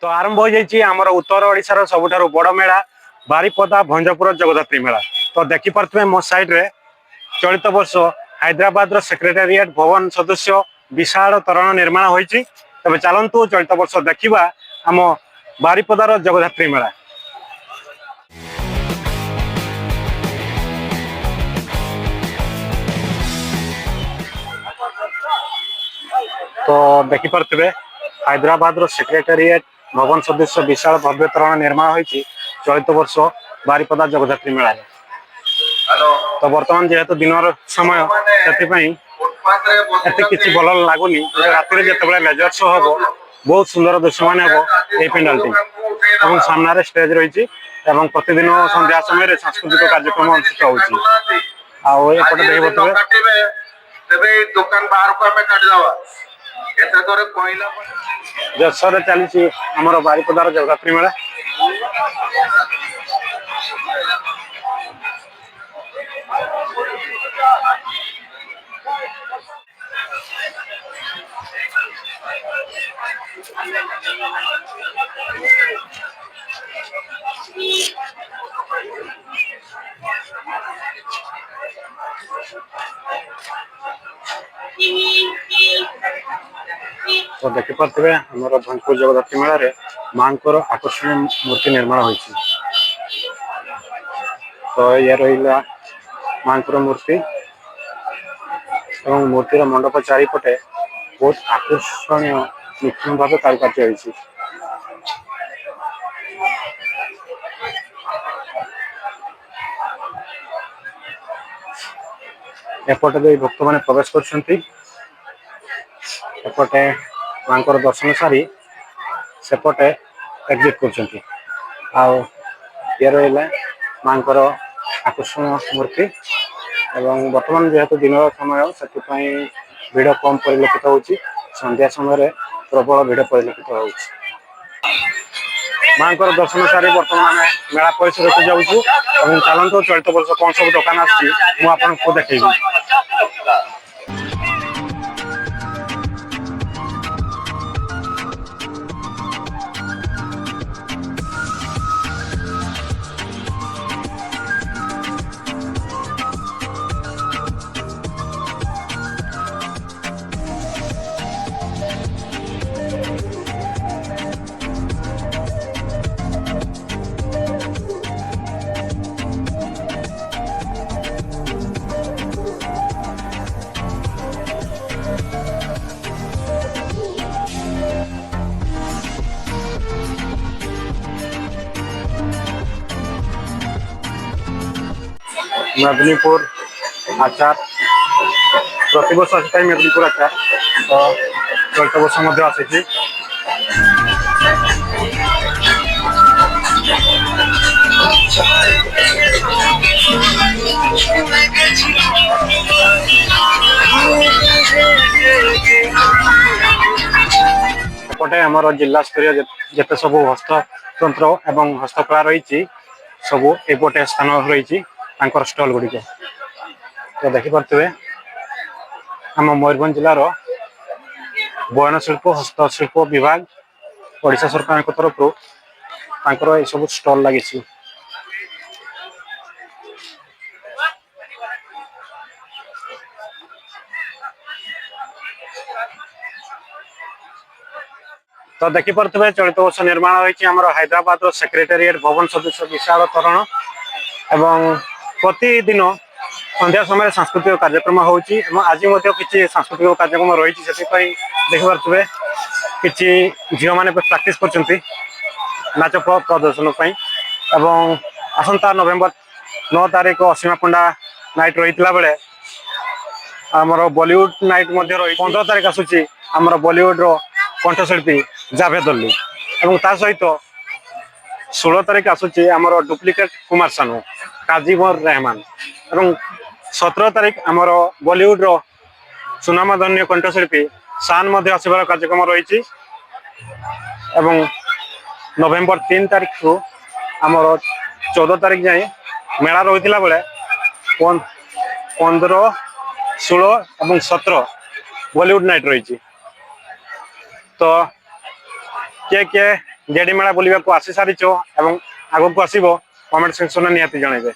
तो आरंभ हो जाइए आमर उत्तर ओडिशार सबुठारु बड़ मेला बारिपदा भंजपुर जगद्धात्री मेला। तो देखिपे मो साइड रे चलित वर्ष हैदराबाद सेक्रेटेरिएट भवन सदस्य विशाल तोरण निर्माण होती। तबे चलतु चलित वर्ष देखा आम बारिपदार जगद्धात्री मेला। तो देखिपे हैदराबाद सेक्रेटेरिएट भवन सदस्य विशाल भव्य तोरण निर्माण होती चलित वर्ष बारिपदा जगद्धात्री मेला। तो बर्तमान जेहेतु दिन समय से किसी भल लगुनि राति जो लेजर शो हम बहुत सुंदर दृश्य मान हम पेंडाल सामने स्टेज रही प्रतिदिन संध्या समय सांस्कृतिक कार्यक्रम अनुष्ठित होपटे जसर चली आमर बारिपदार जगद्धात्री मेला। तो देखिपे आमर भंजपुर जगद्धात्री मेला रे मां आकर्षणीय मूर्ति निर्माण होती। तो ये रहा मां मूर्ति और मूर्तिर मंडप चारिपटे बहुत आकर्षणीय निखुण भाव कारुकार्य होती। एपटे जो भक्त मैंने प्रवेश करपटे मां दर्शन सारी सेपटे एग्जिट कर मां आकर्षण मूर्ति एवं बर्तमान जेहेतु दिन समय से भिड़ कम परिलक्षित होची। संध्या समय प्रबल भिड़ परिलक्षित हो मां दर्शन सारी बर्तमान मेला परिसर को जाऊँ। चलते चलित वर्ष कौन सब दुकान आपको देखी। मेदिनीपुर आचार प्रति वर्ष आसी मेदिनीपुर आचार तो चलित वर्ष आसी। एपटे आमर जिला स्तरीय जिते सब हस्ततंत्र एवं हस्तकला रही सब एपटे स्थान रही स्टल गुड़िक। तो देखिपे आम मयूरभंज जिलार बयन शिल्प हस्तशिल्प विभाग ओडिशा सरकार तरफ सब स्टल लगी। तो देखिपे चलित वर्ष निर्माण होती हैदराबाद सेक्रेटेरिएट भवन सदस्य विशाल तोरण एवं प्रतिदिन संध्या समय सांस्कृतिक कार्यक्रम होची। आज किसी सांस्कृतिक कार्यक्रम रही देखिपे कि झील मैंने प्राक्ट कर नाच प्रदर्शन एवं आसंता नवेम्बर 9 तारीख असीमा पंडा नाइट रही बेले आमर बॉलीवुड नाइट 15 तारीख आसूची आमर बॉलीवुड कंठशिल्पी जावेद अली और ता सहित 16 तारीख आसूची आमर डुप्लिकेट कुमार सानू काजीवर रहमान और 17 तारीख आमर बॉलीवुड रो सुनामधन्य कंठशिल्पी शान आसबार कार्यक्रम रही। नवेम्बर 3 तारीख को आमर 14 तारीख जाए मेला रही बेले 15, 16 और 17 बॉलीवुड नाइट रही। तो किए किए जेडी मेला बुलवा को आसी सारी आगक आसब कमेंट सेक्शन में निहाती जनइबे।